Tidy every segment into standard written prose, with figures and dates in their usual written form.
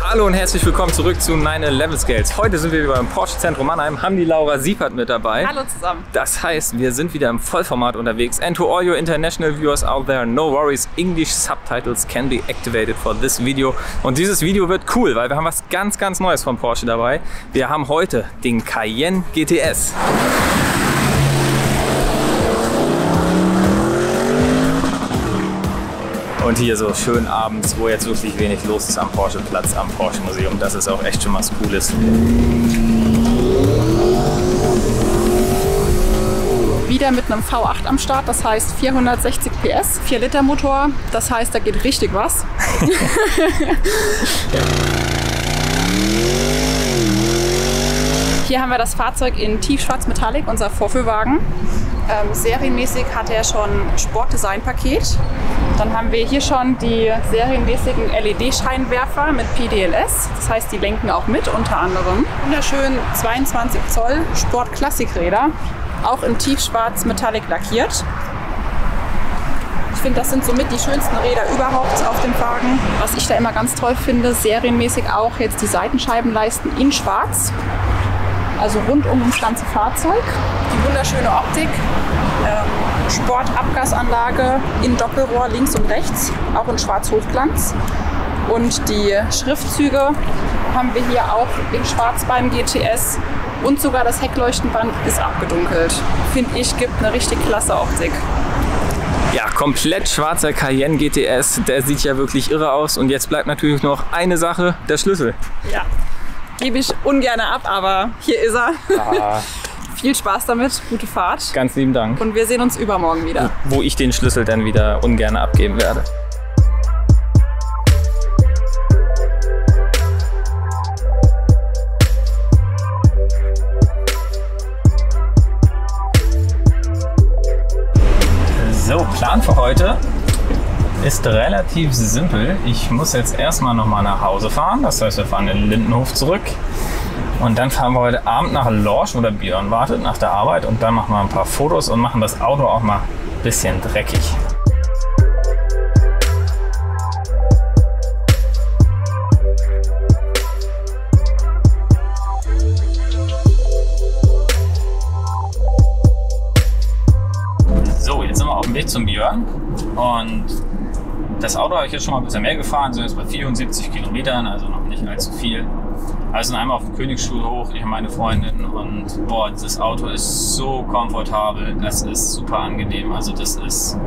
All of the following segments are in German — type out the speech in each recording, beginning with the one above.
Hallo und herzlich willkommen zurück zu 911 Scales. Heute sind wir wieder beim Porsche Zentrum Mannheim, haben die Laura Siepert mit dabei. Hallo zusammen. Das heißt, wir sind wieder im Vollformat unterwegs. And to all your international viewers out there, no worries, English subtitles can be activated for this video. Und dieses Video wird cool, weil wir haben was ganz, ganz Neues von Porsche dabei. Wir haben heute den Cayenne GTS. Und hier so schön abends, wo jetzt wirklich wenig los ist am Porsche-Platz, am Porsche-Museum. Das ist auch echt schon was Cooles. Wieder mit einem V8 am Start, das heißt 460 PS, 4 Liter Motor, das heißt, da geht richtig was. Hier haben wir das Fahrzeug in Tiefschwarz Metallic, unser Vorführwagen. Serienmäßig hat er schon Sportdesign-Paket. Dann haben wir hier schon die serienmäßigen LED-Scheinwerfer mit PDLS. Das heißt, die lenken auch mit unter anderem. Wunderschön 22 Zoll Sport-Klassikräder, auch in Tiefschwarz Metallic lackiert. Ich finde, das sind somit die schönsten Räder überhaupt auf dem Wagen. Was ich da immer ganz toll finde, serienmäßig auch jetzt die Seitenscheibenleisten in Schwarz. Also rundum ums ganze Fahrzeug. Die wunderschöne Optik, Sportabgasanlage in Doppelrohr links und rechts, auch in Schwarz-Hochglanz. Und die Schriftzüge haben wir hier auch in Schwarz beim GTS. Und sogar das Heckleuchtenband ist abgedunkelt. Finde ich, gibt eine richtig klasse Optik. Ja, komplett schwarzer Cayenne GTS, der sieht ja wirklich irre aus. Und jetzt bleibt natürlich noch eine Sache, der Schlüssel. Ja. Gebe ich ungern ab, aber hier ist er. Ah. Viel Spaß damit, gute Fahrt. Ganz lieben Dank. Und wir sehen uns übermorgen wieder. Wo ich den Schlüssel dann wieder ungern abgeben werde. So, Plan für heute ist relativ simpel. Ich muss jetzt erstmal noch mal nach Hause fahren. Das heißt, wir fahren in Lindenhof zurück. Und dann fahren wir heute Abend nach Lorsch, wo der Björn wartet, nach der Arbeit. Und dann machen wir ein paar Fotos und machen das Auto auch mal ein bisschen dreckig. So, jetzt sind wir auf dem Weg zum Björn. Und das Auto habe ich jetzt schon mal ein bisschen mehr gefahren, sind jetzt bei 74 Kilometern, also noch nicht allzu viel. Also sind einmal auf dem Königsstuhl hoch, ich und meine Freundin, und boah, dieses Auto ist so komfortabel, das ist super angenehm. Also das ist,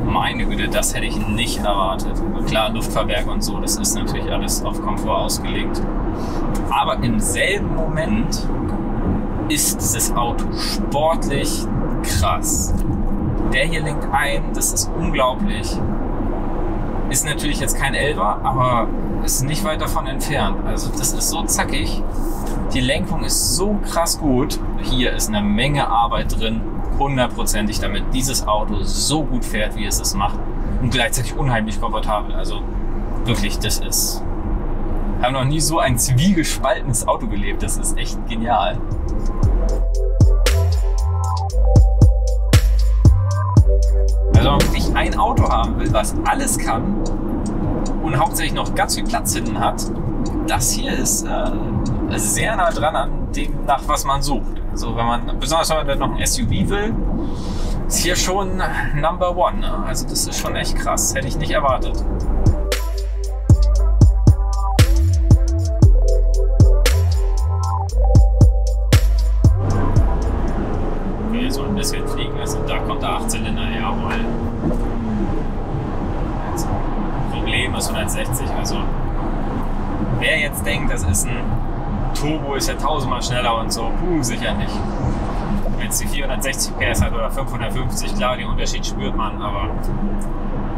meine Güte, das hätte ich nicht erwartet. Klar, Luftfahrwerk und so, das ist natürlich alles auf Komfort ausgelegt. Aber im selben Moment ist dieses Auto sportlich krass. Der hier lenkt ein, das ist unglaublich. Ist natürlich jetzt kein 11er, aber ist nicht weit davon entfernt. Also das ist so zackig. Die Lenkung ist so krass gut. Hier ist eine Menge Arbeit drin, hundertprozentig, damit dieses Auto so gut fährt, wie es es macht. Und gleichzeitig unheimlich komfortabel. Also wirklich, das ist... Ich habe noch nie so ein zwiegespaltenes Auto gelebt. Das ist echt genial. Also wenn man wirklich ein Auto haben will, was alles kann und hauptsächlich noch ganz viel Platz hinten hat, das hier ist sehr nah dran an dem, nach was man sucht. Also wenn man, besonders wenn man noch ein SUV will, ist hier schon Number One. Ne? Also das ist schon echt krass, hätte ich nicht erwartet. Okay, so ein bisschen fliegen lassen, da kommt der 8-Zylinder her, jawohl. Problem ist 160, also wer jetzt denkt, das ist ein Turbo, ist ja 1000-mal schneller und so, sicher nicht. Wenn es die 460 PS hat oder 550, klar, den Unterschied spürt man, aber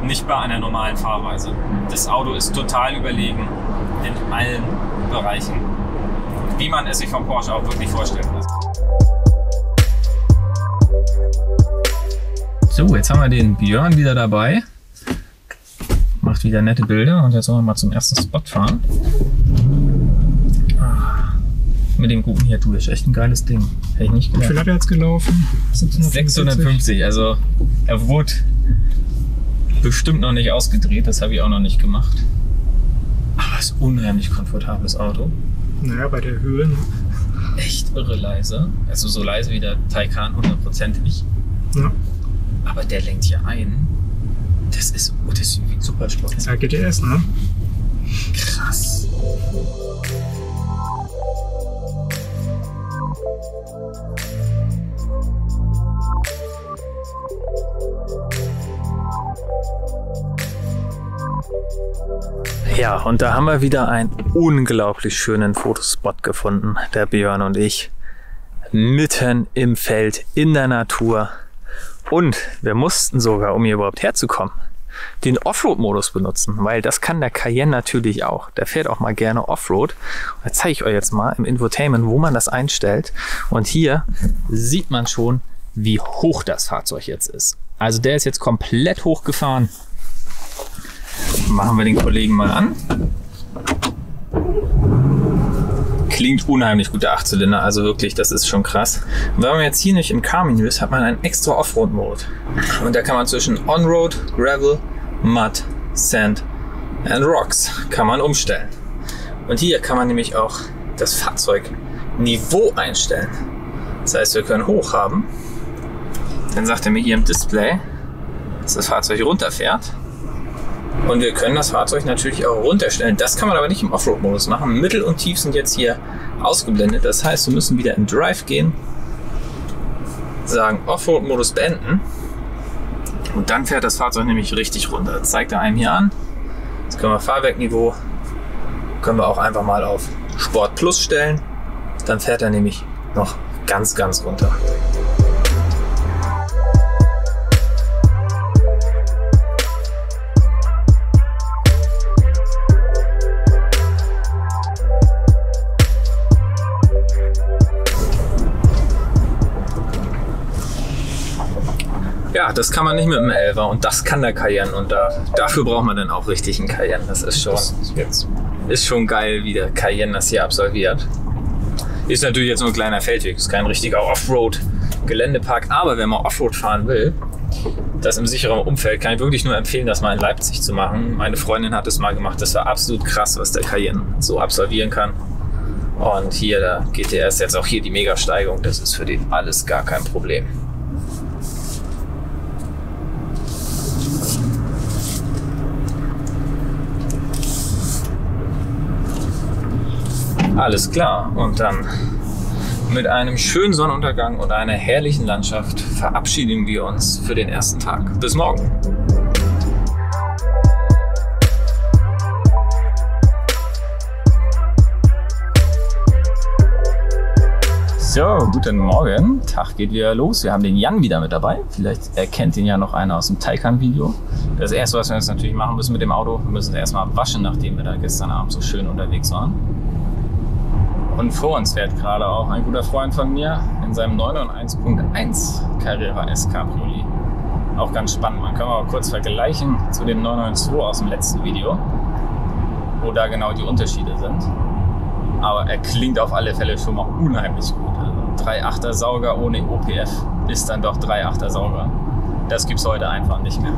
nicht bei einer normalen Fahrweise. Das Auto ist total überlegen in allen Bereichen, wie man es sich vom Porsche auch wirklich vorstellen muss. So, jetzt haben wir den Björn wieder dabei. Macht wieder nette Bilder und jetzt wollen wir mal zum ersten Spot fahren. mit dem guten hier durch. Echt ein geiles Ding. Hätte ich nicht gedacht. Wie viel hat er jetzt gelaufen? 650. Also er wurde bestimmt noch nicht ausgedreht. Das habe ich auch noch nicht gemacht. Aber es ist ein unheimlich komfortables Auto. Naja, bei der Höhe. Echt irre leise. Also so leise wie der Taycan, 100%ig. Ja. Aber der lenkt hier ein. Das ist wie ein Supersport. Das ist ja GTS, ne? Krass. Ja, und da haben wir wieder einen unglaublich schönen Fotospot gefunden, der Björn und ich. Mitten im Feld, in der Natur. Und wir mussten sogar, um hier überhaupt herzukommen, den Offroad-Modus benutzen, weil das kann der Cayenne natürlich auch. Der fährt auch mal gerne Offroad. Da zeige ich euch jetzt mal im Infotainment, wo man das einstellt. Und hier sieht man schon, wie hoch das Fahrzeug jetzt ist. Also der ist jetzt komplett hochgefahren. Machen wir den Kollegen mal an. Klingt unheimlich gut, der 8-Zylinder, also wirklich, das ist schon krass. Und wenn man jetzt hier nicht im Car-Menü ist, hat man einen extra Offroad-Mode. Und da kann man zwischen On-Road, Gravel, Mud, Sand and Rocks kann man umstellen. Und hier kann man nämlich auch das Fahrzeugniveau einstellen. Das heißt, wir können hoch haben. Dann sagt er mir hier im Display, dass das Fahrzeug runterfährt. Und wir können das Fahrzeug natürlich auch runterstellen. Das kann man aber nicht im Offroad-Modus machen. Mittel und Tief sind jetzt hier ausgeblendet. Das heißt, wir müssen wieder in Drive gehen, sagen Offroad-Modus beenden. Und dann fährt das Fahrzeug nämlich richtig runter. Das zeigt er einem hier an. Jetzt können wir Fahrwerkniveau, können wir auch einfach mal auf Sport Plus stellen. Dann fährt er nämlich noch ganz, ganz runter. Ja, das kann man nicht mit dem 11er und das kann der Cayenne und dafür braucht man dann auch richtig einen Cayenne. Das ist schon geil, wie der Cayenne das hier absolviert. Ist natürlich jetzt nur ein kleiner Feldweg, ist kein richtiger Offroad-Geländepark, aber wenn man Offroad fahren will, das im sicheren Umfeld, kann ich wirklich nur empfehlen, das mal in Leipzig zu machen. Meine Freundin hat es mal gemacht, das war absolut krass, was der Cayenne so absolvieren kann. Und hier der GTS, jetzt auch hier die Mega-Steigung, das ist für den alles gar kein Problem. Alles klar, und dann mit einem schönen Sonnenuntergang und einer herrlichen Landschaft verabschieden wir uns für den ersten Tag. Bis morgen! So, guten Morgen. Tag geht wieder los. Wir haben den Jan wieder mit dabei. Vielleicht erkennt ihn ja noch einer aus dem Taycan-Video. Das erste, was wir jetzt natürlich machen müssen mit dem Auto, wir müssen es erstmal waschen, nachdem wir da gestern Abend so schön unterwegs waren. Und vor uns fährt gerade auch ein guter Freund von mir in seinem 991.1 Carrera S Cabriolet. Auch ganz spannend. Man kann mal kurz vergleichen zu dem 992 aus dem letzten Video, wo da genau die Unterschiede sind. Aber er klingt auf alle Fälle schon mal unheimlich gut. Also 3.8er Sauger ohne OPF ist dann doch 3.8er Sauger. Das gibt es heute einfach nicht mehr.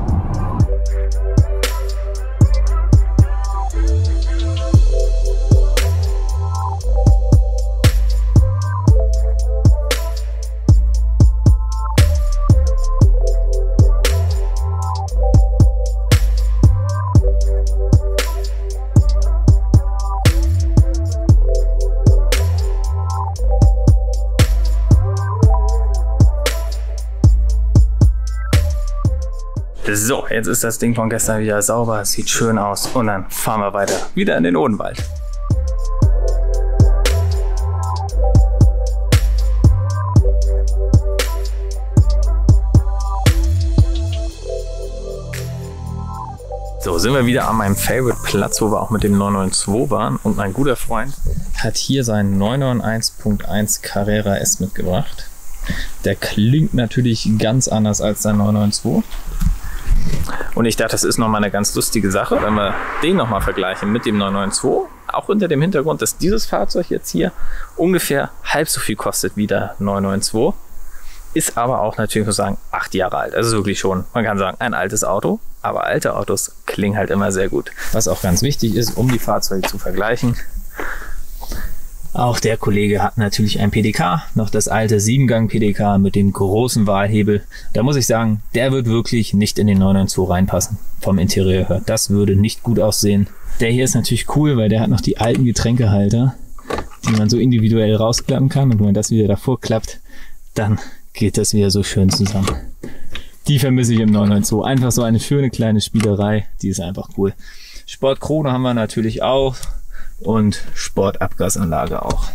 So, jetzt ist das Ding von gestern wieder sauber, es sieht schön aus und dann fahren wir weiter, wieder in den Odenwald. So, sind wir wieder an meinem Favorite-Platz, wo wir auch mit dem 992 waren und mein guter Freund hat hier seinen 991.1 Carrera S mitgebracht. Der klingt natürlich ganz anders als der 992. Und ich dachte, das ist nochmal eine ganz lustige Sache, wenn wir den nochmal vergleichen mit dem 992. Auch unter dem Hintergrund, dass dieses Fahrzeug jetzt hier ungefähr halb so viel kostet wie der 992. Ist aber auch natürlich, muss ich sagen, 8 Jahre alt. Also wirklich schon, man kann sagen, ein altes Auto. Aber alte Autos klingen halt immer sehr gut. Was auch ganz wichtig ist, um die Fahrzeuge zu vergleichen. Auch der Kollege hat natürlich ein PDK, noch das alte 7-Gang PDK mit dem großen Wahlhebel. Da muss ich sagen, der wird wirklich nicht in den 992 reinpassen, vom Interieur her. Das würde nicht gut aussehen. Der hier ist natürlich cool, weil der hat noch die alten Getränkehalter, die man so individuell rausklappen kann. Und wenn man das wieder davor klappt, dann geht das wieder so schön zusammen. Die vermisse ich im 992. Einfach so eine schöne kleine Spielerei, die ist einfach cool. Sportkrone haben wir natürlich auch. Und Sportabgasanlage auch.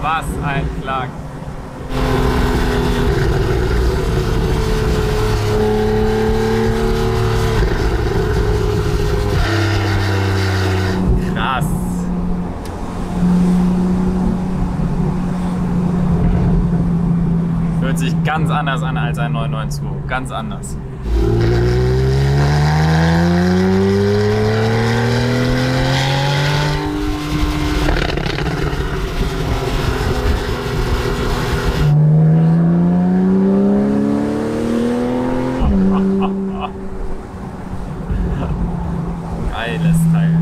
Was ein Klang! Krass! Hört sich ganz anders an als ein 992. Ganz anders. Geiles Teil.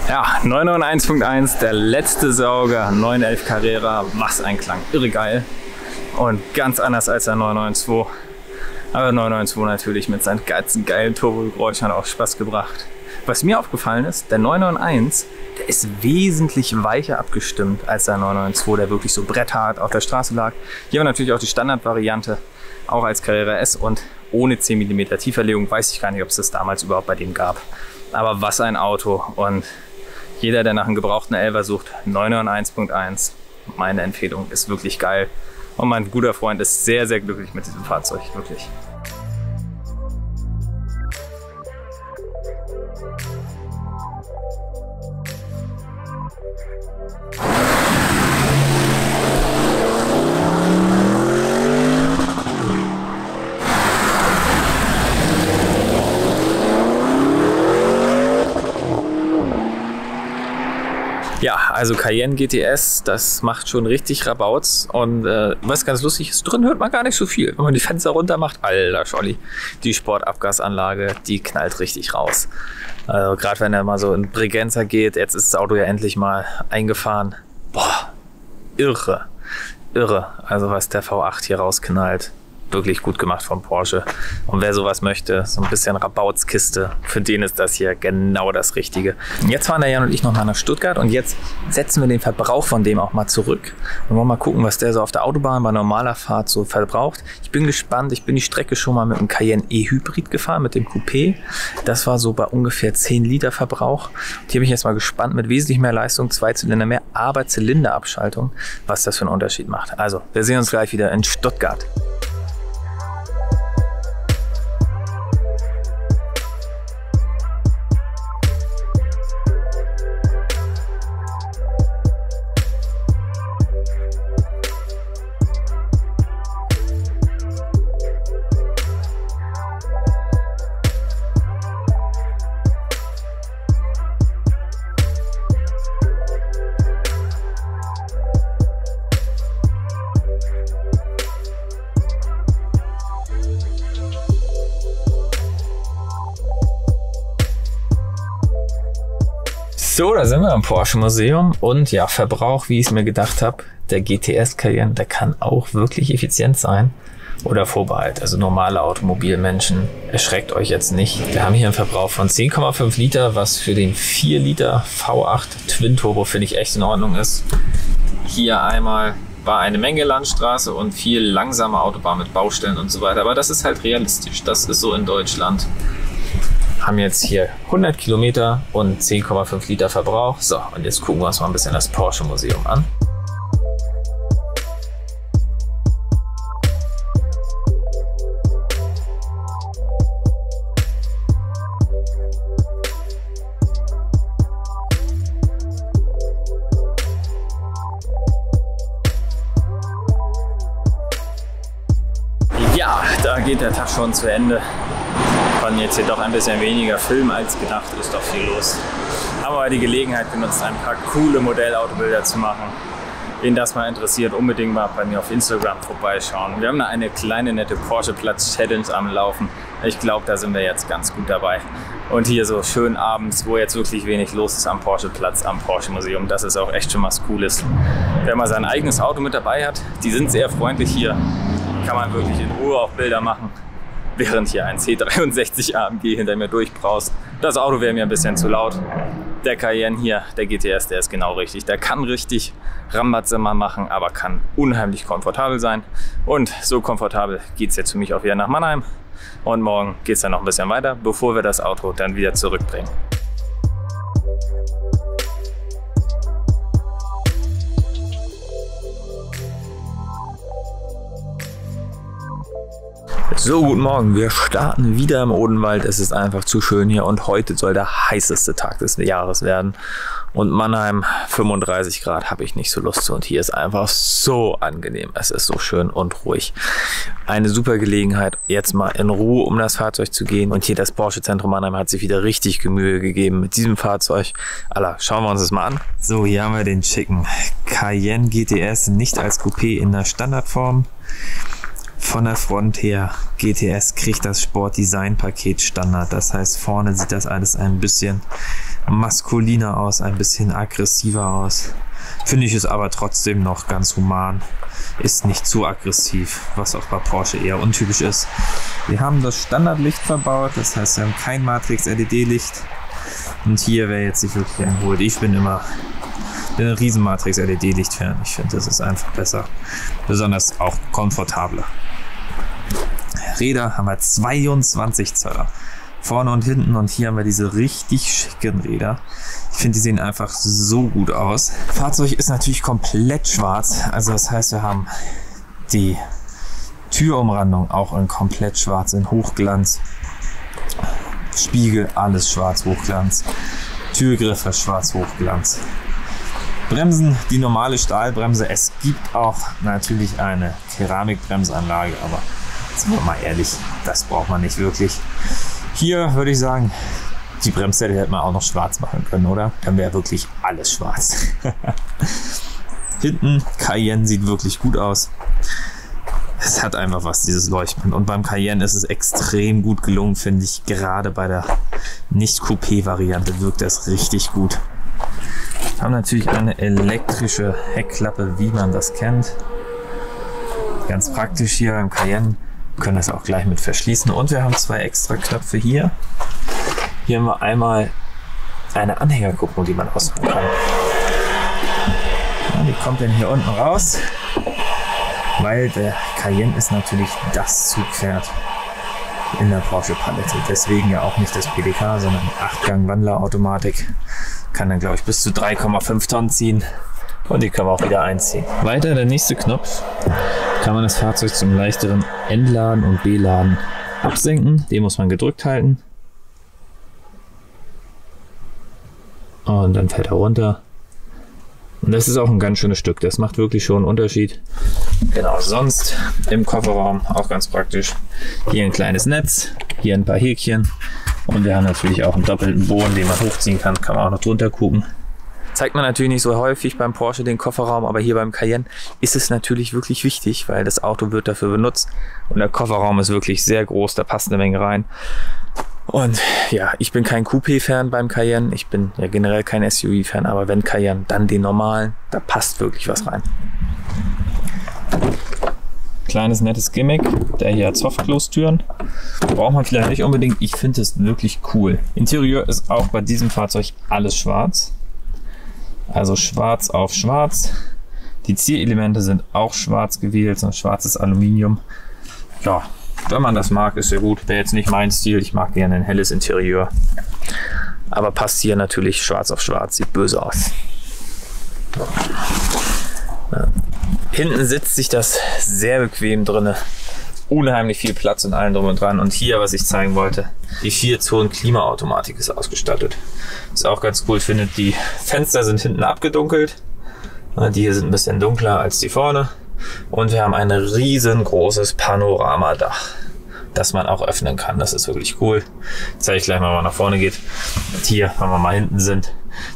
Ja, 991.1, der letzte Sauger, 911 Carrera, was ein Klang, irre geil und ganz anders als der 992. Aber 992 natürlich mit seinen ganzen geilen Turbogeräuschen hat auch Spaß gebracht. Was mir aufgefallen ist, der 991, der ist wesentlich weicher abgestimmt als der 992, der wirklich so bretthart auf der Straße lag. Hier haben wir natürlich auch die Standardvariante, auch als Carrera S und ohne 10 mm Tieferlegung. Weiß ich gar nicht, ob es das damals überhaupt bei dem gab. Aber was ein Auto, und jeder, der nach einem gebrauchten 11er sucht, 991.1, meine Empfehlung, ist wirklich geil. Und mein guter Freund ist sehr, sehr glücklich mit diesem Fahrzeug, wirklich. Ja, also Cayenne GTS, das macht schon richtig Rabauts und was ganz lustig ist, drin hört man gar nicht so viel. Wenn man die Fenster runter macht, alter Scholli, die Sportabgasanlage, die knallt richtig raus. Also gerade wenn er mal so in Bregenzer geht, jetzt ist das Auto ja endlich mal eingefahren. Boah, irre, irre. Also was der V8 hier rausknallt. Wirklich gut gemacht von Porsche. Und wer sowas möchte, so ein bisschen Rabautskiste, für den ist das hier genau das Richtige. Jetzt fahren der Jan und ich noch mal nach Stuttgart und jetzt setzen wir den Verbrauch von dem auch mal zurück. Und wollen mal gucken, was der so auf der Autobahn bei normaler Fahrt so verbraucht. Ich bin gespannt, ich bin die Strecke schon mal mit dem Cayenne E-Hybrid gefahren, mit dem Coupé. Das war so bei ungefähr 10 Liter Verbrauch. Und hier bin ich jetzt mal gespannt, mit wesentlich mehr Leistung, 2 Zylinder mehr, aber Zylinderabschaltung, was das für einen Unterschied macht. Also, wir sehen uns gleich wieder in Stuttgart. So, da sind wir im Porsche Museum und ja, Verbrauch, wie ich es mir gedacht habe, der GTS Cayenne, der kann auch wirklich effizient sein. Oder Vorbehalt, also normale Automobilmenschen, erschreckt euch jetzt nicht. Wir haben hier einen Verbrauch von 10,5 Liter, was für den 4 Liter V8 Twin Turbo finde ich echt in Ordnung ist. Hier einmal war eine Menge Landstraße und viel langsame Autobahn mit Baustellen und so weiter. Aber das ist halt realistisch. Das ist so in Deutschland. Haben jetzt hier 100 Kilometer und 10,5 Liter Verbrauch. So, und jetzt gucken wir uns mal ein bisschen das Porsche Museum an. Ja, da geht der Tag schon zu Ende. Konnten jetzt hier doch ein bisschen weniger filmen als gedacht, ist doch viel los. Haben aber die Gelegenheit genutzt, ein paar coole Modellautobilder zu machen. Wen das mal interessiert, unbedingt mal bei mir auf Instagram vorbeischauen. Wir haben da eine kleine nette Porsche-Platz-Challenge am Laufen. Ich glaube, da sind wir jetzt ganz gut dabei. Und hier so schön abends, wo jetzt wirklich wenig los ist am Porsche-Platz, am Porsche-Museum. Das ist auch echt schon was Cooles. Wenn man sein eigenes Auto mit dabei hat, die sind sehr freundlich hier. Kann man wirklich in Ruhe auch Bilder machen, während hier ein C63 AMG hinter mir durchbraust. Das Auto wäre mir ein bisschen zu laut. Der Cayenne hier, der GTS, der ist genau richtig. Der kann richtig Rambazimmer machen, aber kann unheimlich komfortabel sein. Und so komfortabel geht es jetzt für mich auch wieder nach Mannheim. Und morgen geht es dann noch ein bisschen weiter, bevor wir das Auto dann wieder zurückbringen. So, guten Morgen. Wir starten wieder im Odenwald. Es ist einfach zu schön hier und heute soll der heißeste Tag des Jahres werden. Und Mannheim, 35 Grad, habe ich nicht so Lust zu. Und hier ist einfach so angenehm. Es ist so schön und ruhig. Eine super Gelegenheit, jetzt mal in Ruhe um das Fahrzeug zu gehen. Und hier das Porsche Zentrum Mannheim hat sich wieder richtig Mühe gegeben mit diesem Fahrzeug. Allah, schauen wir uns das mal an. So, hier haben wir den schicken Cayenne GTS, nicht als Coupé in der Standardform. Von der Front her, GTS kriegt das Sport-Design-Paket Standard. Das heißt, vorne sieht das alles ein bisschen maskuliner aus, ein bisschen aggressiver aus. Finde ich es aber trotzdem noch ganz human. Ist nicht zu aggressiv, was auch bei Porsche eher untypisch ist. Wir haben das Standardlicht verbaut, das heißt, wir haben kein Matrix-LED-Licht. Und hier, wer jetzt sich wirklich einholt, ich bin ein riesen Matrix-LED-Licht-Fan. Ich finde, das ist einfach besser. Besonders auch komfortabler. Räder haben wir 22 Zöller. Vorne und hinten, und hier haben wir diese richtig schicken Räder. Ich finde, die sehen einfach so gut aus. Das Fahrzeug ist natürlich komplett schwarz. Also das heißt, wir haben die Türumrandung auch in komplett schwarz, in Hochglanz. Spiegel, alles schwarz, Hochglanz. Türgriffe, schwarz, Hochglanz. Bremsen, die normale Stahlbremse. Es gibt auch natürlich eine Keramikbremsanlage, aber sind wir mal ehrlich, das braucht man nicht wirklich. Hier würde ich sagen, die Bremssättel hätte man auch noch schwarz machen können, oder? Dann wäre wirklich alles schwarz. Hinten, Cayenne sieht wirklich gut aus. Es hat einfach was, dieses Leuchten. Und beim Cayenne ist es extrem gut gelungen, finde ich. Gerade bei der Nicht-Coupé-Variante wirkt das richtig gut. Wir haben natürlich eine elektrische Heckklappe, wie man das kennt. Ganz praktisch hier beim Cayenne. Wir können das auch gleich mit verschließen. Und wir haben zwei extra Knöpfe hier. Hier haben wir einmal eine Anhängerkupplung, die man ausmachen kann. Ja, die kommt dann hier unten raus, weil der Cayenne ist natürlich das Zugpferd in der Porsche-Palette. Deswegen ja auch nicht das PDK, sondern 8-Gang-Wandlerautomatik. Kann dann, glaube ich, bis zu 3,5 Tonnen ziehen. Und die können wir auch wieder einziehen. Weiter der nächste Knopf. Kann man das Fahrzeug zum leichteren Entladen und Beladen absenken. Den muss man gedrückt halten. Und dann fällt er runter. Und das ist auch ein ganz schönes Stück. Das macht wirklich schon einen Unterschied. Genau, sonst im Kofferraum auch ganz praktisch. Hier ein kleines Netz, hier ein paar Häkchen. Und wir haben natürlich auch einen doppelten Boden, den man hochziehen kann. Kann man auch noch drunter gucken. Zeigt man natürlich nicht so häufig beim Porsche den Kofferraum, aber hier beim Cayenne ist es natürlich wirklich wichtig, weil das Auto wird dafür benutzt. Und der Kofferraum ist wirklich sehr groß, da passt eine Menge rein. Und ja, ich bin kein Coupé-Fan beim Cayenne, ich bin ja generell kein SUV-Fan, aber wenn Cayenne, dann den normalen, da passt wirklich was rein. Kleines nettes Gimmick, der hier hat Soft-Close-Türen. Braucht man vielleicht nicht unbedingt, ich finde es wirklich cool. Interieur ist auch bei diesem Fahrzeug alles schwarz. Also schwarz auf schwarz. Die Zierelemente sind auch schwarz gewählt, so ein schwarzes Aluminium. Ja, wenn man das mag, ist sehr gut. Wäre jetzt nicht mein Stil, ich mag gerne ein helles Interieur. Aber passt hier natürlich schwarz auf schwarz, sieht böse aus. Ja. Hinten sitzt sich das sehr bequem drin. Unheimlich viel Platz und allem drum und dran. Und hier, was ich zeigen wollte, die 4-Zonen-Klimaautomatik ist ausgestattet. Ist auch ganz cool, ich finde, die Fenster sind hinten abgedunkelt. Die hier sind ein bisschen dunkler als die vorne. Und wir haben ein riesengroßes Panoramadach, das man auch öffnen kann. Das ist wirklich cool. Zeige ich gleich mal, wenn man nach vorne geht. Und hier, wenn wir mal hinten sind,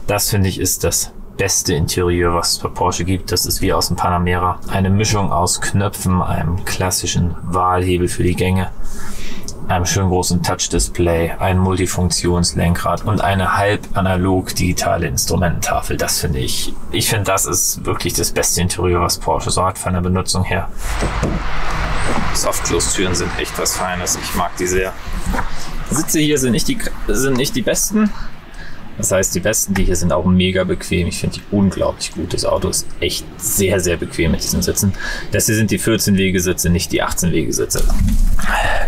das finde ich ist das beste Interieur, was es bei Porsche gibt. Das ist wie aus dem Panamera. Eine Mischung aus Knöpfen, einem klassischen Wahlhebel für die Gänge, einem schön großen Touch-Display, ein Multifunktionslenkrad und eine halb analog digitale Instrumententafel. Das finde ich finde, das ist wirklich das beste Interieur, was Porsche so hat von der Benutzung her. Soft-Close-Türen sind echt was Feines. Ich mag die sehr. Sitze hier sind nicht die besten. Das heißt, die besten, die hier sind auch mega bequem. Ich finde die unglaublich gut. Das Auto ist echt sehr, sehr bequem mit diesen Sitzen. Das hier sind die 14-Wege-Sitze, nicht die 18-Wege-Sitze.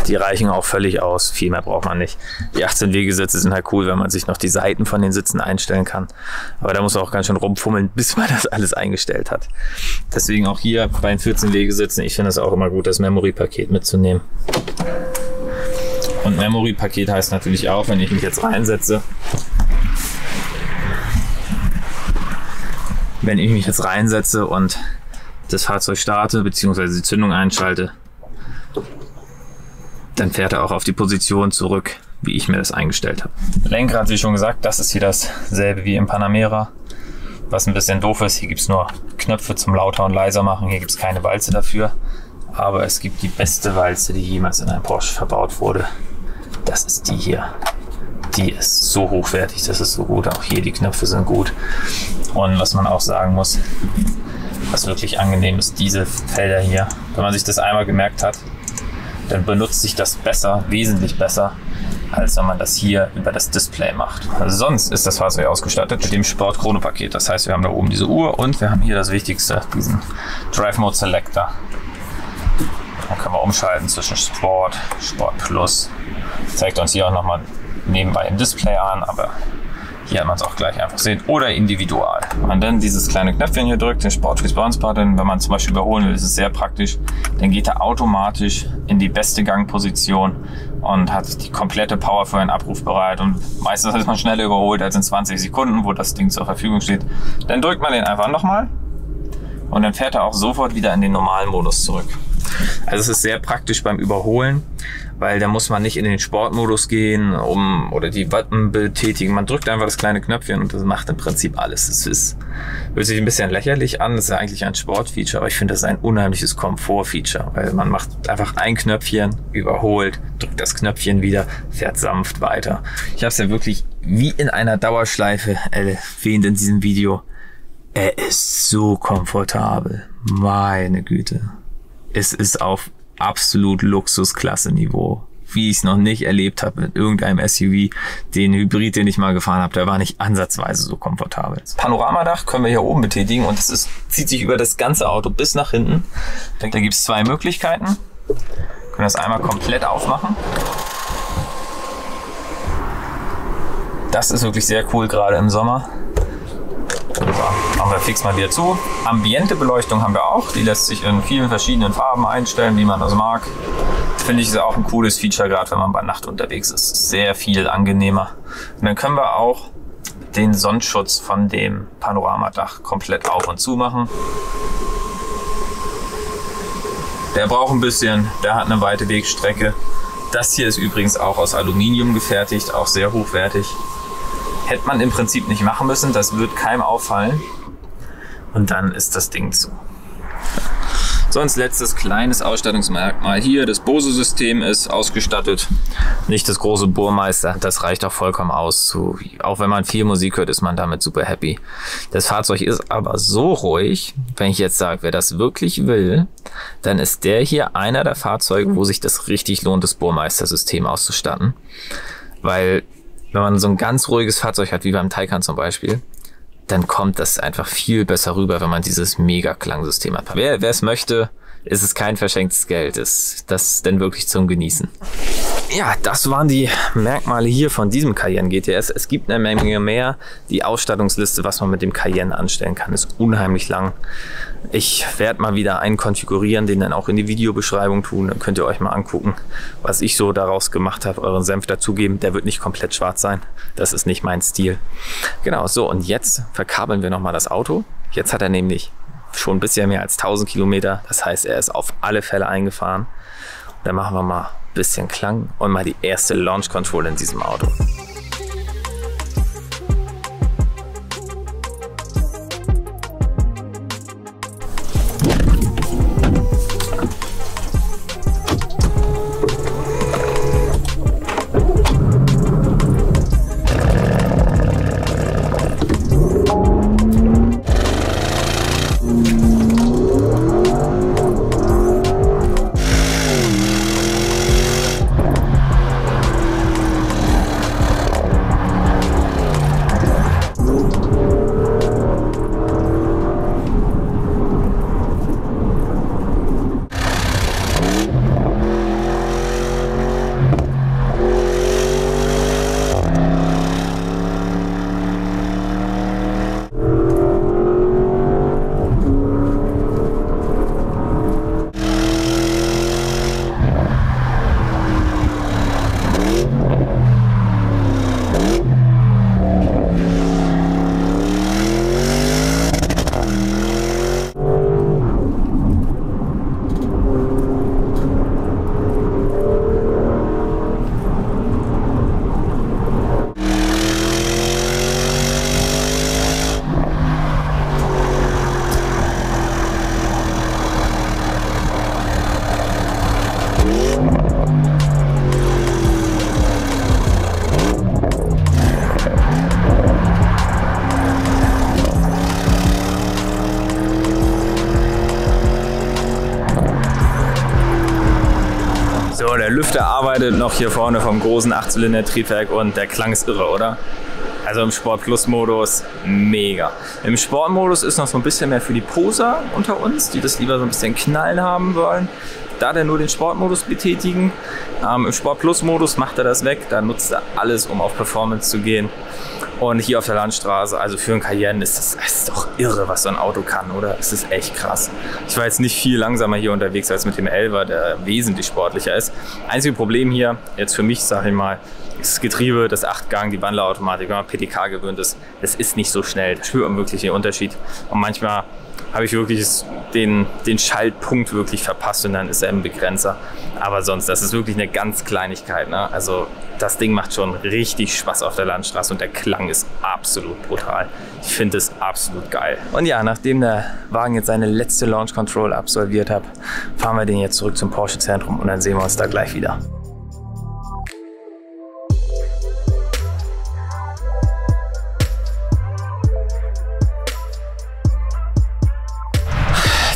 Die reichen auch völlig aus. Viel mehr braucht man nicht. Die 18-Wege-Sitze sind halt cool, wenn man sich noch die Seiten von den Sitzen einstellen kann. Aber da muss man auch ganz schön rumfummeln, bis man das alles eingestellt hat. Deswegen auch hier bei den 14-Wege-Sitzen, ich finde es auch immer gut, das Memory-Paket mitzunehmen. Und Memory-Paket heißt natürlich auch, wenn ich mich jetzt reinsetze, und das Fahrzeug starte bzw. die Zündung einschalte, dann fährt er auch auf die Position zurück, wie ich mir das eingestellt habe. Lenkrad, wie schon gesagt, das ist hier dasselbe wie im Panamera. Was ein bisschen doof ist, hier gibt es nur Knöpfe zum lauter und leiser machen, hier gibt es keine Walze dafür. Aber es gibt die beste Walze, die jemals in einem Porsche verbaut wurde. Das ist die hier. Die ist so hochwertig, das ist so gut. Auch hier die Knöpfe sind gut. Und was man auch sagen muss, was wirklich angenehm ist, diese Felder hier. Wenn man sich das einmal gemerkt hat, dann benutzt sich das besser, wesentlich besser, als wenn man das hier über das Display macht. Also sonst ist das Fahrzeug ausgestattet mit dem Sport-Chrono-Paket. Das heißt, wir haben da oben diese Uhr und wir haben hier das Wichtigste, diesen Drive Mode Selector. Dann können wir umschalten zwischen Sport, Sport Plus. Zeigt uns hier auch nochmal nebenbei im Display an, aber hier hat man es auch gleich einfach sehen. Oder individual. Und dann dieses kleine Knöpfchen hier drückt, den Sport Response Button. Wenn man zum Beispiel überholen will, ist es sehr praktisch. Dann geht er automatisch in die beste Gangposition und hat die komplette Power für einen Abruf bereit. Und meistens ist man schneller überholt als in 20 Sekunden, wo das Ding zur Verfügung steht. Dann drückt man den einfach nochmal und dann fährt er auch sofort wieder in den normalen Modus zurück. Also es ist sehr praktisch beim Überholen, weil da muss man nicht in den Sportmodus gehen oder die Button betätigen. Man drückt einfach das kleine Knöpfchen und das macht im Prinzip alles. Es hört sich ein bisschen lächerlich an, das ist ja eigentlich ein Sportfeature, aber ich finde, das ist ein unheimliches Komfortfeature, weil man macht einfach ein Knöpfchen, überholt, drückt das Knöpfchen wieder, fährt sanft weiter. Ich habe es ja wirklich wie in einer Dauerschleife erwähnt in diesem Video. Er ist so komfortabel, meine Güte. Es ist auf absolut Luxusklasse-Niveau, wie ich es noch nicht erlebt habe mit irgendeinem SUV. Den Hybrid, den ich mal gefahren habe, der war nicht ansatzweise so komfortabel. Das Panoramadach können wir hier oben betätigen und es zieht sich über das ganze Auto bis nach hinten. Da gibt es zwei Möglichkeiten. Wir können das einmal komplett aufmachen. Das ist wirklich sehr cool, gerade im Sommer. So, machen wir fix mal wieder zu. Ambiente-Beleuchtung haben wir auch. Die lässt sich in vielen verschiedenen Farben einstellen, wie man das mag. Finde ich, ist auch ein cooles Feature, gerade wenn man bei Nacht unterwegs ist. Sehr viel angenehmer. Und dann können wir auch den Sonnenschutz von dem Panoramadach komplett auf und zu machen. Der braucht ein bisschen, der hat eine weite Wegstrecke. Das hier ist übrigens auch aus Aluminium gefertigt, auch sehr hochwertig. Hätte man im Prinzip nicht machen müssen, das wird keinem auffallen. Und dann ist das Ding zu. Sonst letztes kleines Ausstattungsmerkmal hier. Das Bose-System ist ausgestattet. Nicht das große Burmeister. Das reicht auch vollkommen aus. Auch wenn man viel Musik hört, ist man damit super happy. Das Fahrzeug ist aber so ruhig, wenn ich jetzt sage, wer das wirklich will, dann ist der hier einer der Fahrzeuge, wo sich das richtig lohnt, das Burmeister-System auszustatten. Weil wenn man so ein ganz ruhiges Fahrzeug hat, wie beim Taycan zum Beispiel, dann kommt das einfach viel besser rüber, wenn man dieses Mega-Klangsystem hat. Wer es möchte, ist es kein verschenktes Geld, ist das denn wirklich zum Genießen. Ja, das waren die Merkmale hier von diesem Cayenne GTS. Es gibt eine Menge mehr. Die Ausstattungsliste, was man mit dem Cayenne anstellen kann, ist unheimlich lang. Ich werde mal wieder einen konfigurieren, den dann auch in die Videobeschreibung tun. Dann könnt ihr euch mal angucken, was ich so daraus gemacht habe, euren Senf dazugeben. Der wird nicht komplett schwarz sein. Das ist nicht mein Stil. Genau, so und jetzt verkabeln wir nochmal das Auto. Jetzt hat er nämlich schon ein bisschen mehr als 1000 Kilometer. Das heißt, er ist auf alle Fälle eingefahren. Dann machen wir mal ein bisschen Klang und mal die erste Launch Control in diesem Auto. So, der Lüfter arbeitet noch hier vorne vom großen 8-Zylinder-Triebwerk und der Klang ist irre, oder? Also im Sport-Plus-Modus mega. Im Sportmodus ist noch so ein bisschen mehr für die Poser unter uns, die das lieber so ein bisschen knallen haben wollen. Da der nur den Sportmodus betätigen. Im Sport-Plus-Modus macht er das weg, da nutzt er alles, um auf Performance zu gehen. Und hier auf der Landstraße, also für einen Cayenne ist das doch irre, was so ein Auto kann, oder? Es ist echt krass. Ich war jetzt nicht viel langsamer hier unterwegs als mit dem 11er, der wesentlich sportlicher ist. Einzige Problem hier, jetzt für mich, sage ich mal, ist das Getriebe, das 8-Gang, die Wandlerautomatik, wenn man PTK gewöhnt ist, das ist nicht so schnell, da spürt man wirklich den Unterschied. Und manchmal habe ich wirklich den Schaltpunkt wirklich verpasst und dann ist er ein Begrenzer. Aber sonst, das ist wirklich eine ganz Kleinigkeit, ne? Also das Ding macht schon richtig Spaß auf der Landstraße und der Klang ist absolut brutal. Ich finde es absolut geil. Und ja, nachdem der Wagen jetzt seine letzte Launch Control absolviert hat, fahren wir den jetzt zurück zum Porsche Zentrum und dann sehen wir uns da gleich wieder.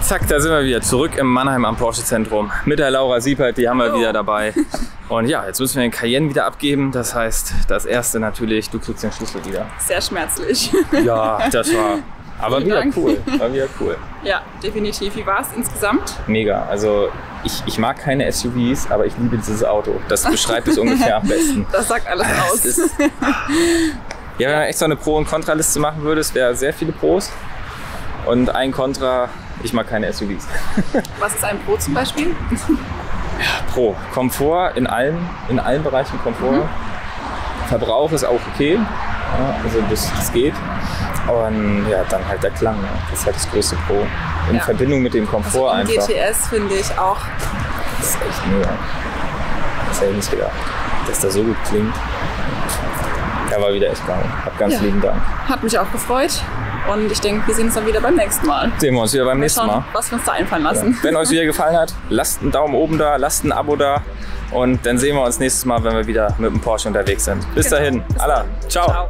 Zack, da sind wir wieder zurück im Mannheim am Porsche Zentrum mit der Laura Siepert, die haben wir wieder dabei. Und ja, jetzt müssen wir den Cayenne wieder abgeben. Das heißt, das erste natürlich, du kriegst den Schlüssel wieder. Sehr schmerzlich. Ja, das war aber wieder cool. War wieder cool. Ja, definitiv. Wie war es insgesamt? Mega. Also ich mag keine SUVs, aber ich liebe dieses Auto. Das beschreibt es ungefähr am besten. Das sagt alles aus. Ja, wenn man echt so eine Pro- und Kontraliste machen würde, es wäre sehr viele Pros und ein Kontra. Ich mag keine SUVs. Was ist ein Pro zum Beispiel? Ja, Pro. Komfort in allen Bereichen Komfort. Verbrauch ist auch okay. Ja, also das geht. Und ja, dann halt der Klang. Ja. Das ist halt das größte Pro. In Verbindung mit dem Komfort also einfach. GTS finde ich auch. Das ist echt mega. Das hätte ich nicht gedacht, dass das so gut klingt. Ja, war wieder echt geil. Hab ganz lieben Dank. Hat mich auch gefreut. Und ich denke, wir sehen uns dann wieder beim nächsten Mal. Sehen wir uns wieder beim nächsten Mal. Was wir uns da einfallen lassen. Ja. Wenn euch wieder gefallen hat, lasst einen Daumen oben da, lasst ein Abo da. Und dann sehen wir uns nächstes Mal, wenn wir wieder mit dem Porsche unterwegs sind. Bis dahin. Alla. Ciao.